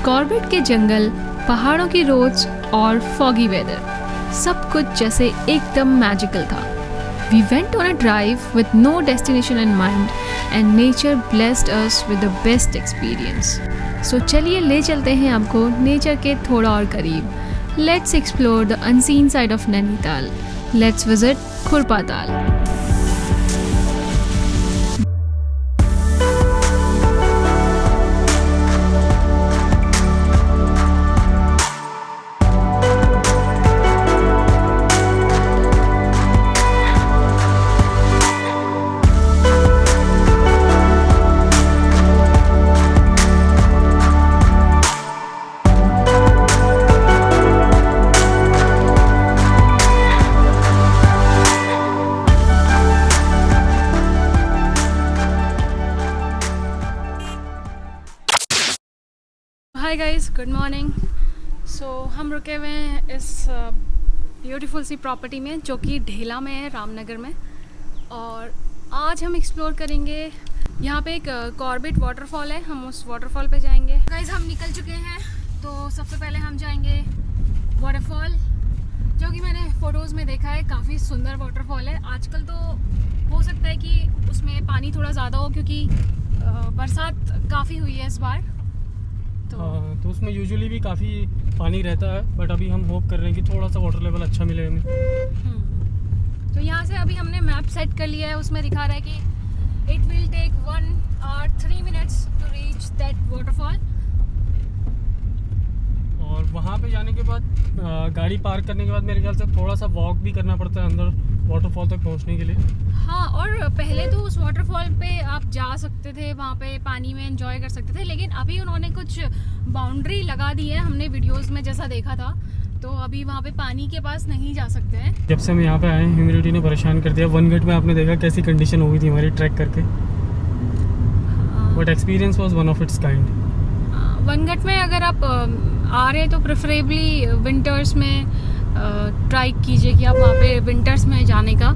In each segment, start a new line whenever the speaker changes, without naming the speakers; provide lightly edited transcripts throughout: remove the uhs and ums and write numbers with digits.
Corbett के जंगल, पहाड़ों की रोड्स और फॉगी वेदर, सब कुछ जैसे एकदम मैजिकल था। We went on a drive with no destination in mind and nature blessed us with the best experience. So चलिए ले चलते हैं आपको नेचर के थोड़ा और करीब। Let's explore the unseen side of Nainital. Let's visit Khurpa Tal. Hi guys, good morning. So हम रुके हुए हैं इस ब्यूटीफुल सी प्रॉपर्टी में जो कि ढेला में है, रामनगर में। और आज हम एक्सप्लोर करेंगे, यहाँ पे एक कॉर्बेट वाटरफॉल है, हम उस वाटरफॉल पे जाएंगे। गाइस हम निकल चुके हैं, तो सबसे पहले हम जाएंगे वाटरफॉल, जो कि मैंने फ़ोटोज़ में देखा है, काफ़ी सुंदर वाटरफॉल है। आजकल तो हो सकता है कि उसमें पानी थोड़ा ज़्यादा हो, क्योंकि बरसात काफ़ी हुई है इस बार।
तो उसमें यूजुअली भी काफ़ी पानी रहता है, बट अभी हम होप कर रहे हैं कि थोड़ा सा वाटर लेवल अच्छा मिले हमें।
तो यहाँ से अभी हमने मैप सेट कर लिया है, उसमें दिखा रहा है कि it will take 1 hour 3 minutes to reach that waterfall.
और वहाँ पे जाने के बाद गाड़ी पार्क करने के बाद मेरे ख्याल से थोड़ा सा वॉक भी करना पड़ता है अंदर वाटरफॉल तक पहुँचने के लिए।
हाँ, और पहले तो उस वाटरफॉल पे आप जा सकते थे, वहाँ पे पानी में एंजॉय कर सकते थे, लेकिन अभी उन्होंने कुछ बाउंड्री लगा दी है, हमने वीडियोस में जैसा देखा था। तो अभी वहाँ पे पानी के पास नहीं जा सकते हैं।
जब से हम यहाँ पे आए, ह्यूमिडिटी ने परेशान कर दिया। वनगढ़ में आपने देखा कैसी कंडीशन हुई थी हमारी ट्रैक करके, but experience was one of its kind.
Vangarh में अगर आप आ रहे हैं तो प्रेफरेबली विंटर्स में ट्राई कीजिए कि आप वहाँ पे विंटर्स में जाने का,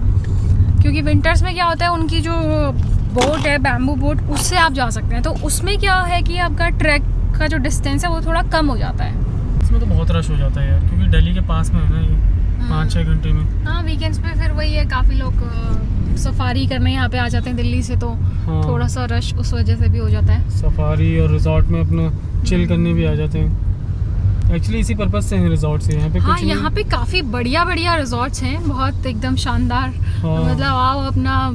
क्योंकि विंटर्स में क्या होता है, उनकी जो बोट है, बैम्बू बोट, उससे आप जा सकते हैं। तो उसमें क्या है कि आपका ट्रैक का जो डिस्टेंस है वो थोड़ा कम हो जाता है।
इसमें तो बहुत रश हो जाता है यार, क्योंकि दिल्ली के पास में है ना ये, 5-6 घंटे में।
हाँ, वीकेंड्स पे फिर वही है, काफ़ी लोग सफारी करने यहाँ पे आ जाते हैं दिल्ली से, तो
हाँ,
थोड़ा सा रश उस वजह से भी हो जाता है।
सफारी और रिजॉर्ट में अपना चिल करने भी आ जाते हैं। एक्चुअली इसी पर्पज से हैं रिजॉर्ट से यहाँ पे।
हाँ,
कुछ
यहाँ पे काफ़ी बढ़िया रिजॉर्ट्स हैं, बहुत एकदम शानदार।
हाँ,
मतलब आओ अपना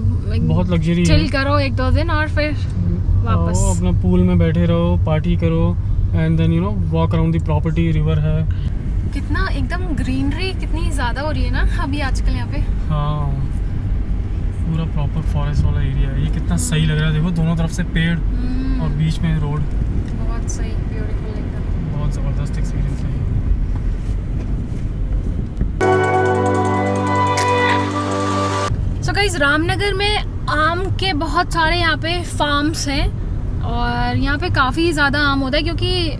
बहुत लग्जरी
चिल करो 1-2 दिन और फिर वापस
अपना पूल में बैठे रहो, पार्टी करो, and then you know walk around the property. River है,
कितना एकदम ग्रीनरी कितनी ज़्यादा हो रही है ना अभी आजकल यहाँ पे।
हाँ, पूरा प्रॉपर फॉरेस्ट वाला एरिया है। ये कितना सही लग रहा है, देखो दोनों तरफ से पेड़ और बीच में रोड।
बहुत सही, ब्यूटीफुल एकदम,
बहुत ज़बरदस्त एक्सपीरियंस है।
सो गाइस, रामनगर में आम के बहुत सारे यहाँ पे फार्म्स हैं, और यहाँ पे काफ़ी ज़्यादा आम होता है, क्योंकि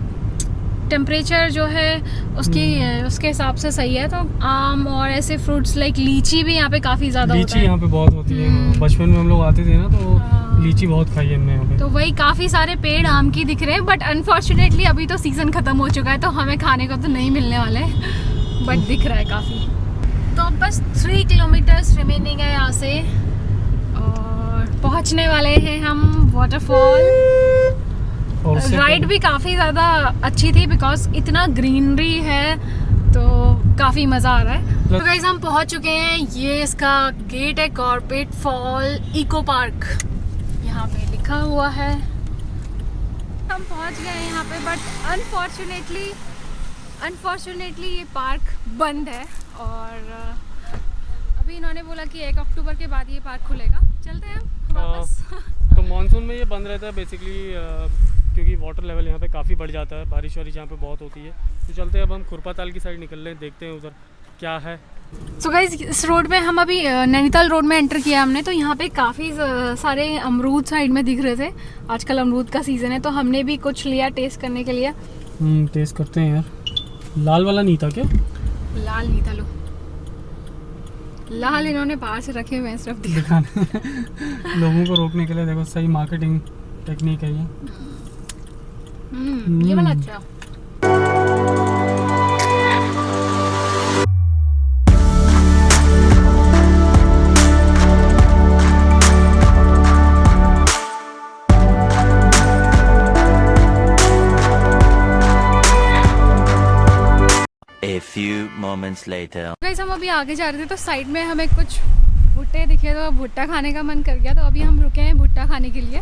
टेम्परेचर जो है उसके हिसाब से सही है। तो आम और ऐसे फ्रूट्स लाइक लीची भी यहाँ पे काफ़ी ज़्यादा होता है।
लीची यहाँ पे बहुत होती है। बचपन में हम लोग आते थे ना, तो लीची बहुत खाई हमने यहाँ पे।
तो वही काफ़ी सारे पेड़ आम की दिख रहे हैं, बट अनफॉर्चुनेटली अभी तो सीज़न ख़त्म हो चुका है, तो हमें खाने को तो नहीं मिलने वाले, बट दिख रहा है काफ़ी। तो अब बस 3 किलोमीटर्स रिमेनिंग है यहाँ से, और पहुँचने वाले हैं हम वाटरफॉल। राइड भी काफ़ी ज़्यादा अच्छी थी, बिकॉज इतना ग्रीनरी है, तो काफ़ी मज़ा आ रहा है। तो गाइस हम पहुँच चुके हैं, ये इसका गेट है, कॉर्बेट फॉल इको पार्क यहाँ पे लिखा हुआ है। हम पहुँच गए हैं यहाँ पे, बट अनफॉर्चुनेटली ये पार्क बंद है, और अभी इन्होंने बोला कि 1 अक्टूबर के बाद ये पार्क खुलेगा। चलते हैं हम वापस।
तो मानसून में ये बंद रहता है बेसिकली, क्योंकि वाटर लेवल यहाँ पे काफ़ी बढ़ जाता है, बारिश वारिश यहाँ पे बहुत होती है। तो चलते हैं, अब हम खुरपा ताल की साइड निकल रहे हैं, देखते हैं उधर क्या है।
सो गाइस, इस रोड में हम अभी नैनीताल रोड में एंटर किया हमने, तो यहाँ पे काफ़ी सारे अमरूद साइड में दिख रहे थे। आजकल अमरूद का सीज़न है, तो हमने भी कुछ लिया टेस्ट करने के लिए।
टेस्ट करते हैं यार। लाल वाला नहीं था क्या?
लाल नहीं था, लो लाल इन्होंने बाहर से रखे हुए हैं सिर्फ
दिखाने लोगों को रोकने के लिए। देखो, सही मार्केटिंग टेक्निक है ये।
ये वाला अच्छा।
few moments later.
गाइस हम अभी आगे जा रहे थे तो साइड में हमें कुछ भुट्टे दिखे तो भुट्टा खाने का मन कर गया, तो अभी हम रुके हैं भुट्टा खाने के लिए।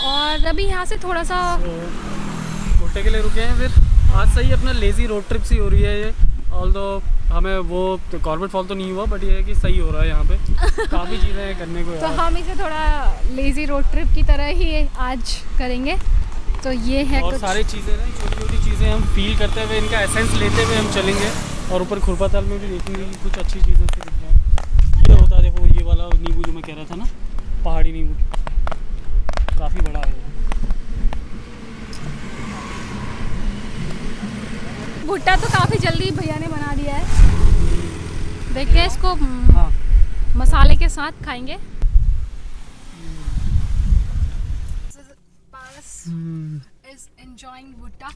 और अभी यहाँ से थोड़ा सा
भुट्टे के लिए रुके हैं। फिर आज सही अपना लेज़ी रोड ट्रिप सी हो रही है ये, ऑल्दो हमें वो तो कॉर्बेट फॉल तो नहीं हुआ, बट ये है कि सही हो रहा है यहाँ पे काफ़ी चीज़ें हैं करने को।
तो हम इसे थोड़ा लेज़ी रोड ट्रिप की तरह ही आज करेंगे। तो ये है
और
कुछ
सारी चीज़ें ना, छोटी छोटी चीज़ें हम फील करते हुए, इनका एसेंस लेते हुए हम चलेंगे। और ऊपर खुरपा ताल में भी देखेंगे कि कुछ अच्छी चीज़ें से दिख जाए। ये होता है देखो, ये वाला नींबू जो मैं कह रहा था ना, पहाड़ी नींबू, काफ़ी बड़ा है।
भुट्टा तो काफ़ी जल्दी भैया ने बना दिया है। देखते हैं इसको
हाँ
मसाले के साथ खाएंगे। Is enjoying भुट्टा।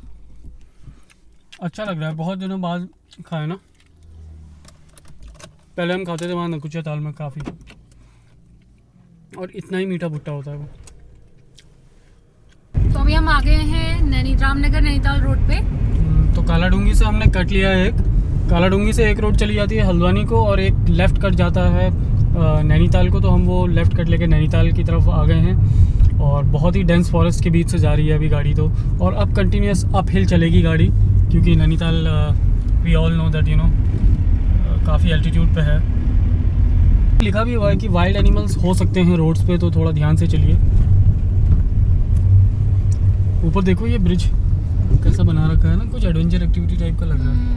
अच्छा लग रहा है, बहुत दिनों बाद खाया ना। पहले हम खाते थे वहाँ नकुचा ताल में काफ़ी, और इतना ही मीठा भुट्टा होता है वो।
तो अभी हम आ गए हैं रामनगर नैनीताल रोड पे।
तो काला डूंगी से हमने कट लिया है एक, काला डूंगी से एक रोड चली जाती है हल्द्वानी को, और एक लेफ़्ट कट जाता है नैनीताल को। तो हम वो लेफ़्ट कट लेके नैनीताल की तरफ आ गए हैं, और बहुत ही डेंस फॉरेस्ट के बीच से जा रही है अभी गाड़ी तो। और अब कंटिन्यूस अप हिल चलेगी गाड़ी, क्योंकि Nainital we all know that काफ़ी एल्टीट्यूड पे है। लिखा भी हुआ है कि वाइल्ड एनिमल्स हो सकते हैं रोड्स पे, तो थोड़ा ध्यान से चलिए। ऊपर देखो ये ब्रिज कैसा बना रखा है ना, कुछ एडवेंचर एक्टिविटी टाइप का लग रहा है।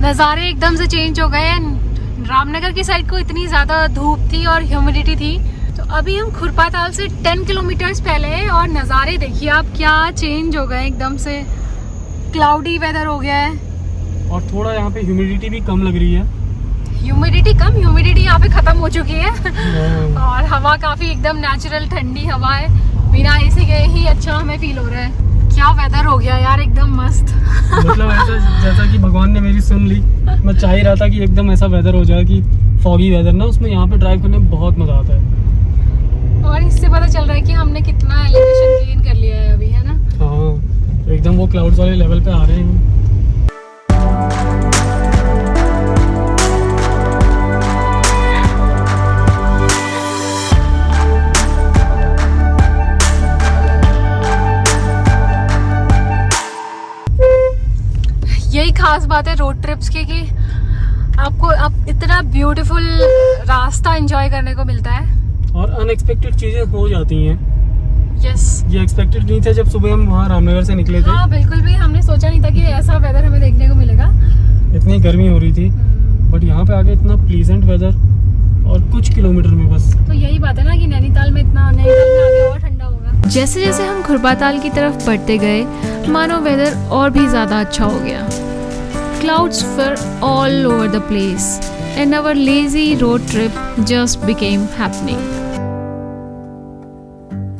नज़ारे एकदम से चेंज हो गए हैं। रामनगर की साइड को इतनी ज़्यादा धूप थी और ह्यूमिडिटी थी, तो अभी हम खुरपा ताल से 10 किलोमीटर्स पहले हैं, और नज़ारे देखिए आप क्या चेंज हो गए, एकदम से क्लाउडी वेदर हो गया है।
और थोड़ा यहाँ पे ह्यूमिडिटी भी कम लग रही है।
ह्यूमिडिटी यहाँ पे ख़त्म हो चुकी है और हवा काफ़ी एकदम नेचुरल ठंडी हवा है, बिना एसी के ही अच्छा हमें फील हो रहा है। क्या वेदर हो गया यार, एकदम मस्त।
मतलब ऐसा जैसा कि भगवान ने मेरी सुन ली। मैं चाह ही रहा था कि एकदम ऐसा वेदर हो जाए कि फॉगी वेदर ना, उसमें यहाँ पे ड्राइव करने में बहुत मज़ा आता है।
और इससे पता चल रहा है कि हमने कितना एलिवेशन गेन कर लिया है अभी, है ना।
हाँ एकदम वो क्लाउड्स वाले लेवल पे आ रहे हैं।
यही खास बात है रोड ट्रिप्स की, कि आपको अब इतना ब्यूटीफुल रास्ता एंजॉय करने को मिलता है,
और अनएक्सपेक्टेड चीज़ें हो जाती हैं।
यस,
ये एक्सपेक्टेड नहीं था जब सुबह हम वहाँ रामनगर से निकले थे।
हाँ बिल्कुल भी हमने सोचा नहीं था कि ऐसा वेदर हमें देखने को मिलेगा।
इतनी गर्मी हो रही थी, बट यहाँ पे आके इतना प्लीजेंट वेदर, और कुछ किलोमीटर में बस।
तो यही बात है ना कि नैनीताल में आगे और ठंडा होगा। जैसे जैसे हम खुरपा ताल की तरफ बढ़ते गए, मानो वेदर और भी ज़्यादा अच्छा हो गया। Clouds were all over the place, and our lazy road trip just became happening.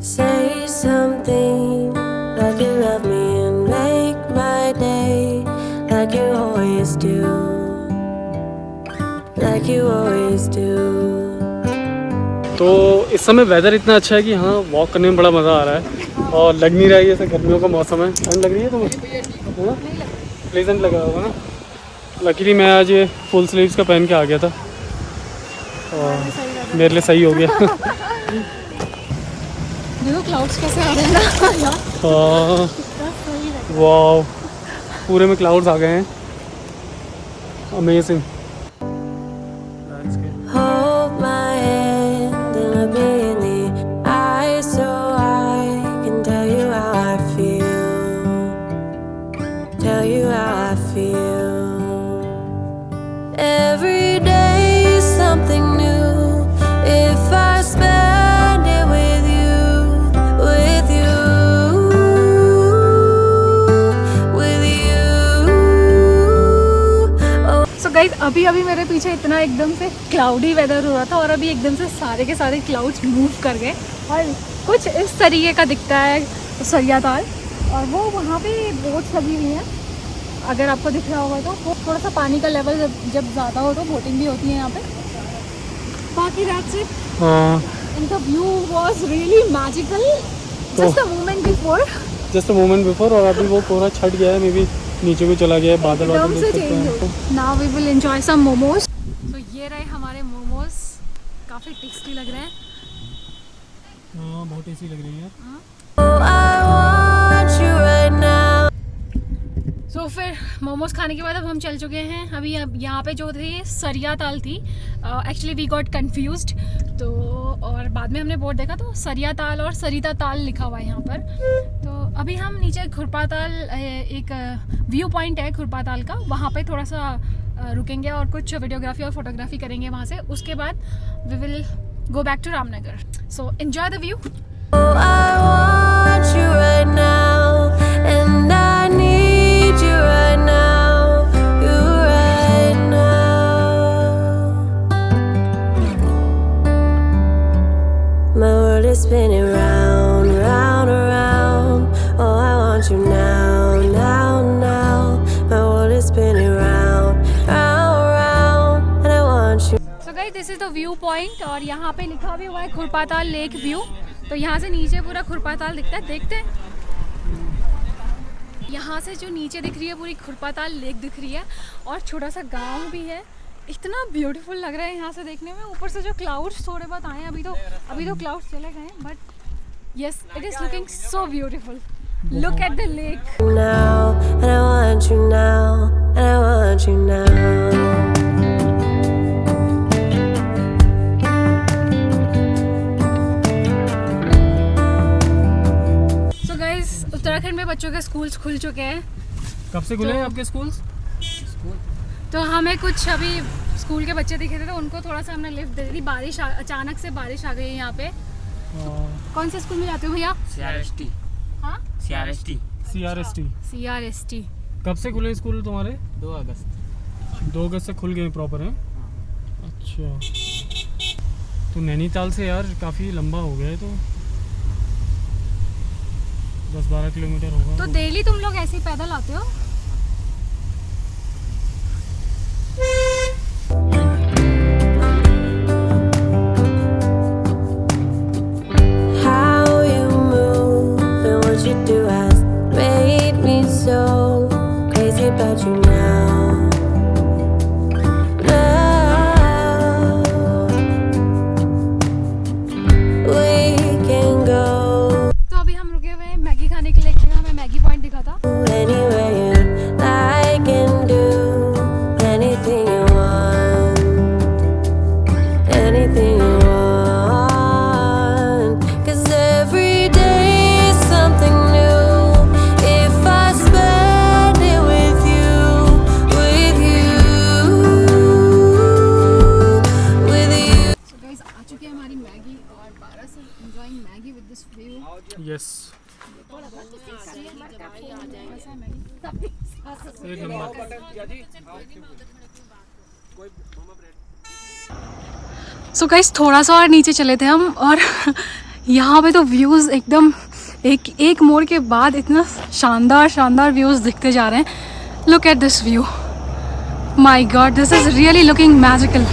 Say something like you love me and make my day, like you always do, like you always do.
तो इस समय weather इतना अच्छा है कि हाँ walk करने में बड़ा मज़ा आ रहा है, और लग नहीं रहा है जैसे गर्मियों का मौसम है। ठंड लग रही है तुम्हें? हाँ प्लेजेंट लगा होगा ना। लकीली मैं आज ये फुल स्लीव्स का पहन के आ गया था, और मेरे लिए सही हो गया।
देखो क्लाउड्स कैसे आ रहे हैं ना।
हाँ वाह, पूरे में क्लाउड्स आ गए हैं। Amazing.
Hold my hand and look me in the eyes so I can tell you how I feel, tell you how I feel. Every day is something new if I spend it with you, with you, with you. Oh.
So guys अभी मेरे पीछे इतना एकदम से cloudy weather हो रहा था और अभी एकदम से सारे के सारे क्लाउड्स मूव कर गए और कुछ इस तरीके का दिखता है सरिया ताल। और वो वहाँ पे बोट्स लगी हुई हैं, अगर आपको दिख रहा होगा तो। वो थोड़ा सा पानी का लेवल जब ज़्यादा हो तो बोटिंग भी होती है यहाँ पे। बाकी रात से इनका view was really magical. Just a moment before और अभी वो पूरा छट गया है, मे बी नीचे भी चला गया है, बादल वादल देख सकते हैं। Now we will enjoy some momos. तो ये रहे हमारे मोमोज, काफ़ी टेस्टी लग रहे हैं।
हाँ बहुत टेस्टी लग रही है।
तो फिर मोमोज खाने के बाद अब हम चल चुके हैं। अभी अब यहाँ पे जो थी सरिया ताल थी, एक्चुअली वी गॉट कंफ्यूज्ड। तो और बाद में हमने बोर्ड देखा तो सरिया ताल और सरिता ताल लिखा हुआ है यहाँ पर। तो अभी हम नीचे खुरपा ताल, एक व्यू पॉइंट है खुरपा ताल का, वहाँ पे थोड़ा सा रुकेंगे और कुछ वीडियोग्राफी और फोटोग्राफी करेंगे वहाँ से। उसके बाद we will go back to Ramnagar. So enjoy the view.
Spinning round, round, around. Oh, I want you now, now, now. My world is spinning round, round, round, and I want you.
So guys, this is the view point और यहाँ पे लिखा भी हुआ है Khurpatal lake view. तो यहाँ से नीचे पूरा खुरपाताल दिखता है, देखते हैं। यहाँ से जो नीचे दिख रही है पूरी खुरपाताल लेक दिख रही है और छोटा सा गांव भी है। इतना ब्यूटीफुल लग रहा है यहाँ से देखने में। ऊपर से जो क्लाउड्स थोड़े बहुत आए हैं, अभी तो क्लाउड्स चले गए हैं, but yes it is looking so beautiful. Look at the lake.
Now, and I want you now, and I want you now.
So guys, Uttarakhand में बच्चों के स्कूल्स खुल चुके हैं।
कब से खुले हैं आपके स्कूल्स?
तो हमें कुछ अभी स्कूल के बच्चे दिखे थे तो उनको थोड़ा सा हमने लिफ्ट दे दी। अचानक से बारिश आ गई है यहाँ पे। कौन से स्कूल में जाते हो भैया?
CRST।
हाँ CRST।
कब से खुले स्कूल तुम्हारे?
2 अगस्त।
2 अगस्त से खुल गए प्रॉपर हैं। अच्छा, तो नैनीताल से यार काफ़ी लंबा हो गया है, तो 10-12 किलोमीटर होगा।
तो डेली तुम लोग ऐसे ही पैदल आते हो?
यस, एक नंबर।
सो गाइस थोड़ा सा और नीचे चले थे हम और यहाँ पे तो व्यूज़ एकदम एक मोड़ के बाद इतना शानदार व्यूज़ दिखते जा रहे हैं। Look at this view, my God, this is really looking magical.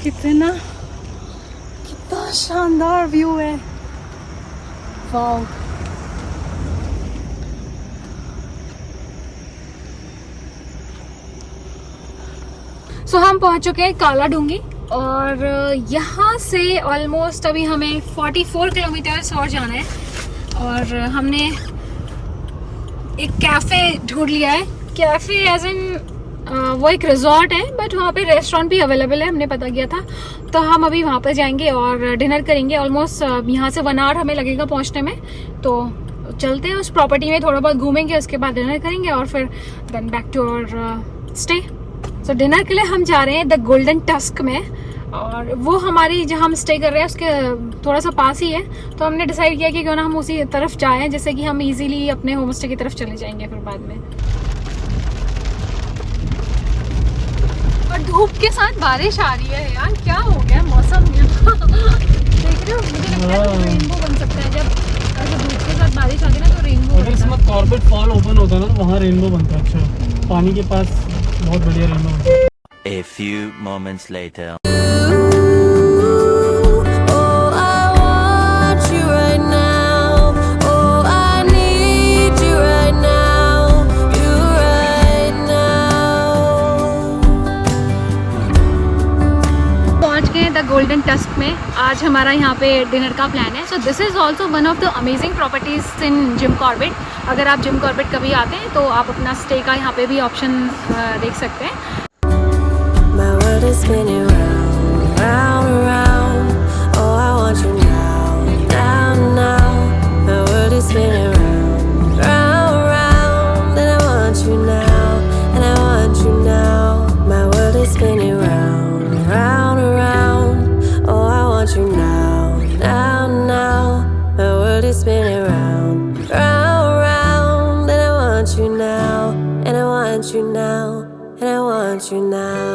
कितना शानदार व्यू है, वाओ। सो हम पहुंच चुके हैं काला डूंगी और यहाँ से ऑलमोस्ट अभी हमें 44 किलोमीटर्स और जाना है। और हमने एक कैफ़े ढूंढ लिया है। कैफ़े एज इन वो एक रिजॉर्ट है बट वहाँ पे रेस्टोरेंट भी अवेलेबल है, हमने पता किया था। तो हम अभी वहाँ पर जाएंगे और डिनर करेंगे। ऑलमोस्ट यहाँ से 1 आवर हमें लगेगा पहुँचने में। तो चलते हैं उस प्रॉपर्टी में, थोड़ा बहुत घूमेंगे, उसके बाद डिनर करेंगे और फिर then back to our stay. So dinner के लिए हम जा रहे हैं द गोल्डन टस्क में और वो हमारी जहाँ हम स्टे कर रहे हैं उसके थोड़ा सा पास ही है। तो हमने डिसाइड किया कि क्यों ना हम उसी तरफ जाएं, जैसे कि हम इजीली अपने होम स्टे की तरफ चले जाएंगे फिर बाद में। और धूप के साथ बारिश आ रही है यार, क्या हो गया मौसम में। देख रहे हो, मुझे लगता है रेनबो बन सकता है जब ऐसे धूप के साथ बारिश आती है ना, तो रेनबो
अगर इसमें कॉर्बेट फॉल ओपन होता है ना, तो वहाँ रेनबो बनता है। अच्छा, पानी के पास बहुत बढ़िया रेनबो बनता है।
A few moments later.
Oh, I want you right now. Oh, I need you right now. You right now.
पहुंच गए द गोल्डन टस्क में। आज हमारा यहाँ पे डिनर का प्लान है। So this is also one of the amazing properties in Jim Corbett. अगर आप जिम कॉर्बेट कभी आते हैं तो आप अपना स्टे का यहाँ पे भी ऑप्शन देख सकते हैं।
My world is spinning round, round, round. Oh, I want you now, now, now. My world is spinning round, round, round. And I want you now, and I want you now. My world is spinning round, round, round. Oh, I want you now, now, now. My world is spinning round, round, round. And I want you now, and I want you now, and I want you now.